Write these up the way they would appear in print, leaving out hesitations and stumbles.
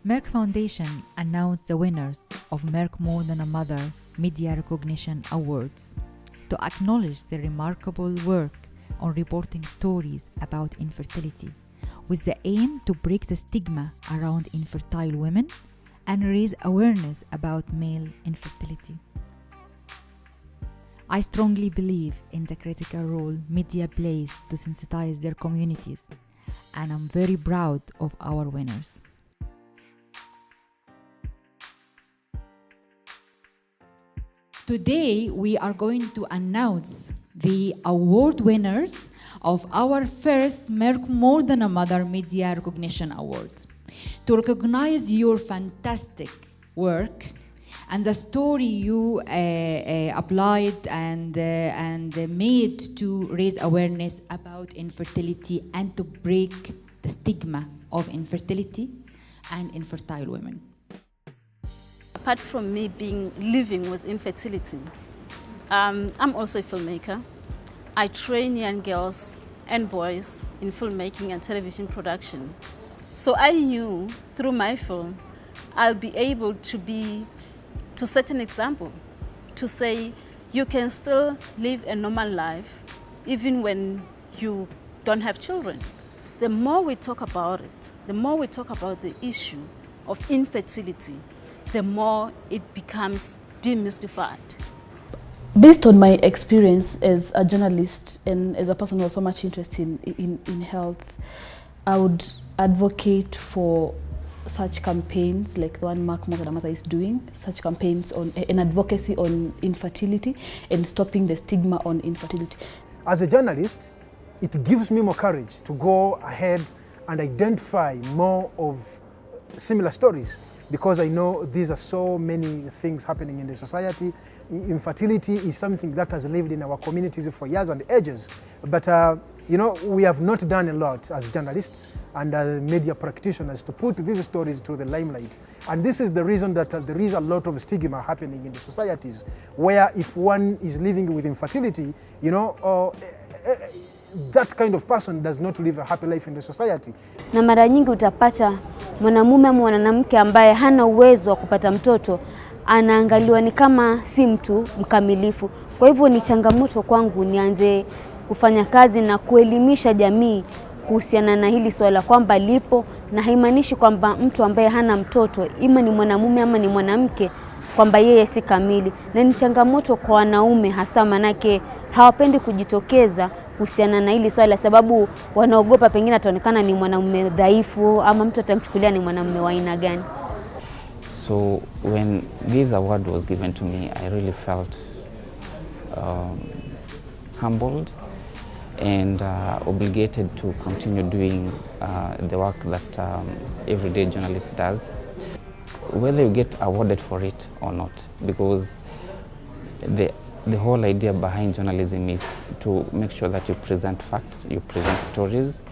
Merck Foundation announced the winners of Merck More Than a Mother Media Recognition Awards to acknowledge their remarkable work on reporting stories about infertility, with the aim to break the stigma around infertile women and raise awareness about male infertility. I strongly believe in the critical role media plays to sensitize their communities, and I'm very proud of our winners. Today, we are going to announce the award winners of our first Merck More Than a Mother Media Recognition Award. To recognize your fantastic work and the story you applied and made to raise awareness about infertility and to break the stigma of infertility and infertile women. Apart from me living with infertility, I'm also a filmmaker. I train young girls and boys in filmmaking and television production. So I knew through my film, I'll be able to set an example, to say you can still live a normal life even when you don't have children. The more we talk about it, the more we talk about the issue of infertility, the more it becomes demystified. Based on my experience as a journalist and as a person who has so much interest in health, I would advocate for such campaigns like the one Merck More Than a Mother is doing, such campaigns on an advocacy on infertility and stopping the stigma on infertility. As a journalist, it gives me more courage to go ahead and identify more of similar stories, because I know these are so many things happening in the society. Infertility is something that has lived in our communities for years and ages. But we have not done a lot as journalists and as media practitioners to put these stories to the limelight. And this is the reason that there is a lot of stigma happening in the societies, where if one is living with infertility, that kind of person does not live a happy life in the society. Na mara nyingi utapata mwanamume ama mwanamke ambaye hana uwezo wa kupata mtoto anaangaliwa ni kama si mtu mkamilifu. Kwa hivyo ni changamoto kwangu nianze kufanya kazi na kuelimisha jamii kuhusiana na hili swala kwamba lipo, na haimaanishi kwamba mtu ambaye hana mtoto ima ni mwanamume ama ni mwanamke kwamba yeye si kamili. Na ni changamoto kwa wanaume hasa, manake hawapendi kujitokeza kuhusiana na hili swala sababu wanaogopa pengine ataonekana ni mwanamume dhaifu ama mtu atamchukulia ni mwanamume wa aina gani. So when this award was given to me, I really felt humbled and obligated to continue doing the work that everyday journalist does, whether you get awarded for it or not, because the whole idea behind journalism is to make sure that you present facts, you present stories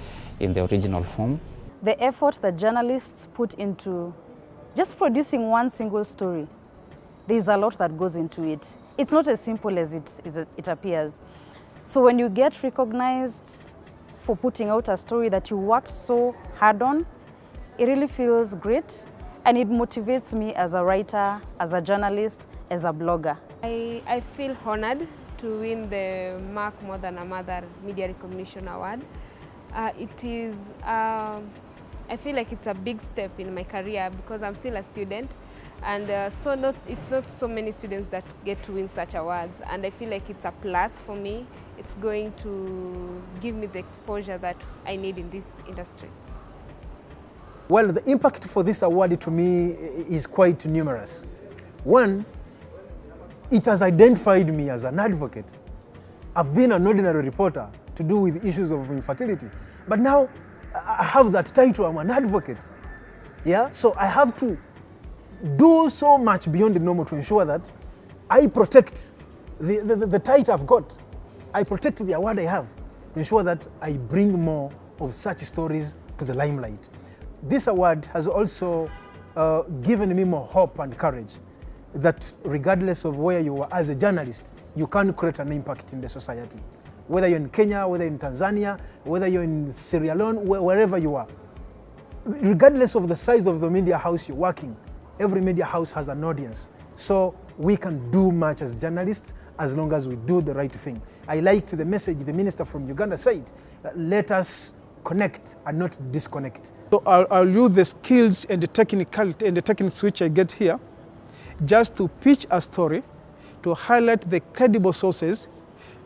in the original form. The effort that journalists put into just producing one single story, there's a lot that goes into it. It's not as simple as it appears. So when you get recognized for putting out a story that you worked so hard on, it really feels great, and it motivates me as a writer, as a journalist, as a blogger. I feel honored to win the Merck More Than a Mother Media Recognition Award. I feel like it's a big step in my career because I'm still a student, and it's not so many students that get to win such awards, and I feel like it's a plus for me. It's going to give me the exposure that I need in this industry. Well, the impact for this award to me is quite numerous. One, it has identified me as an advocate. I've been an ordinary reporter to do with issues of infertility, but now I have that title, I'm an advocate. Yeah, so I have to do so much beyond the normal to ensure that I protect the title I've got. I protect the award I have to ensure that I bring more of such stories to the limelight. This award has also given me more hope and courage that regardless of where you are as a journalist, you can create an impact in the society. Whether you're in Kenya, whether in Tanzania, whether you're in Sierra Leone, wherever you are. regardless of the size of the media house you're working, every media house has an audience. So we can do much as journalists as long as we do the right thing. I liked the message the minister from Uganda said, let us connect and not disconnect. So I'll use the skills and the technicality and the techniques which I get here just to pitch a story, to highlight the credible sources,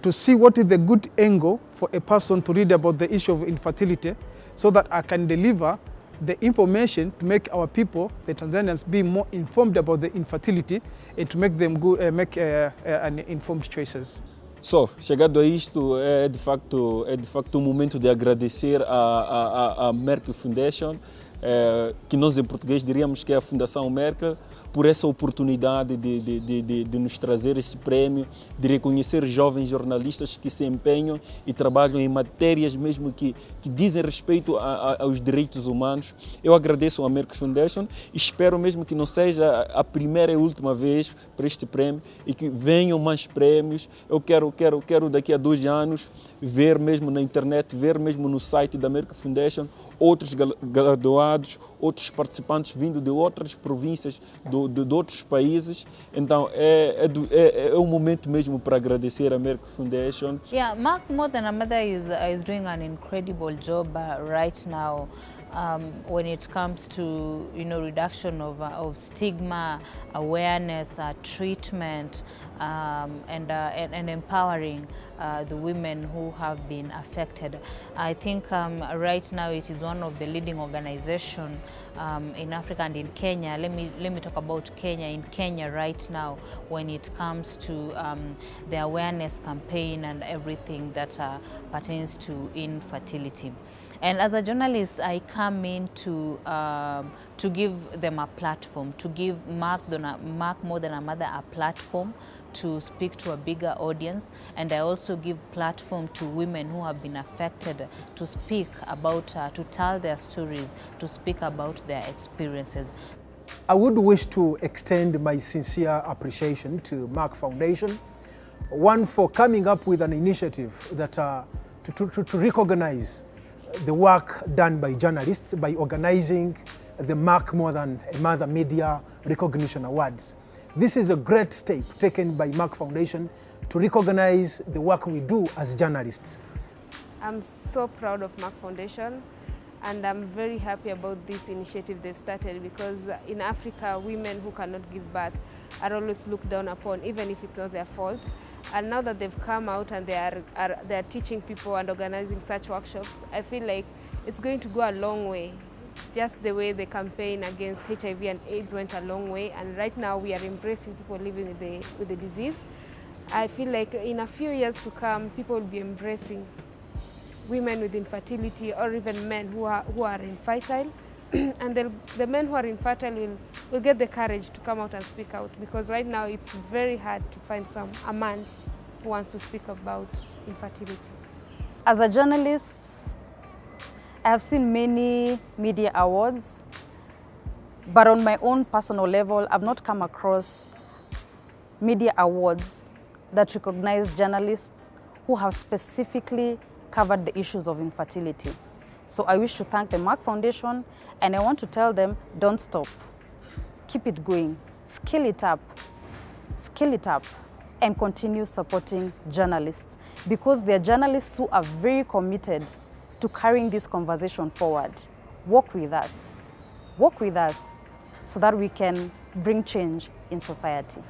to see what is the good angle for a person to read about the issue of infertility, so that I can deliver the information to make our people, the Tanzanians, be more informed about the infertility and to make them make an informed choices. So, chegado a isto, é de facto um momento de agradecer à Merck Foundation, que nós em português diríamos que é a Fundação Merck, por essa oportunidade de nos trazer esse prémio, de reconhecer jovens jornalistas que se empenham e trabalham em matérias mesmo que dizem respeito aos direitos humanos. Eu agradeço à Merck Foundation e espero mesmo que não seja a primeira e última vez para este prémio e que venham mais prémios. Eu quero daqui a 2 anos ver mesmo na internet, ver mesmo no site da Merck Foundation outros graduados, outros participantes vindo de outras províncias, de outros países. Então é um momento mesmo para agradecer a Merck Foundation. Yeah, Merck More Than is doing an incredible job right now. When it comes to reduction of stigma, awareness, treatment, and empowering the women who have been affected. I think right now it is one of the leading organizations in Africa and in Kenya. Let me talk about Kenya. In Kenya right now, when it comes to the awareness campaign and everything that pertains to infertility. And as a journalist, I come in to give them a platform, to give Merck More Than a Mother a platform to speak to a bigger audience, and I also give platform to women who have been affected to speak about, to tell their stories, to speak about their experiences. I would wish to extend my sincere appreciation to Merck Foundation, one for coming up with an initiative that to recognize the work done by journalists by organizing the Merck More Than a Mother Media Recognition Awards. This is a great step taken by Merck Foundation to recognize the work we do as journalists. I'm so proud of Merck Foundation, and I'm very happy about this initiative they've started, because in Africa, women who cannot give birth are always looked down upon, even if it's not their fault. And now that they've come out and they are teaching people and organizing such workshops, I feel like it's going to go a long way. Just the way the campaign against HIV and AIDS went a long way, and right now we are embracing people living with the disease. I feel like in a few years to come, people will be embracing women with infertility, or even men who are infertile. And the men who are infertile will get the courage to come out and speak out, because right now it's very hard to find a man who wants to speak about infertility. As a journalist, I have seen many media awards, but on my own personal level, I've not come across media awards that recognize journalists who have specifically covered the issues of infertility. So I wish to thank the Merck Foundation, and I want to tell them, don't stop. Keep it going, scale it up, and continue supporting journalists, because they are journalists who are very committed to carrying this conversation forward. Work with us so that we can bring change in society.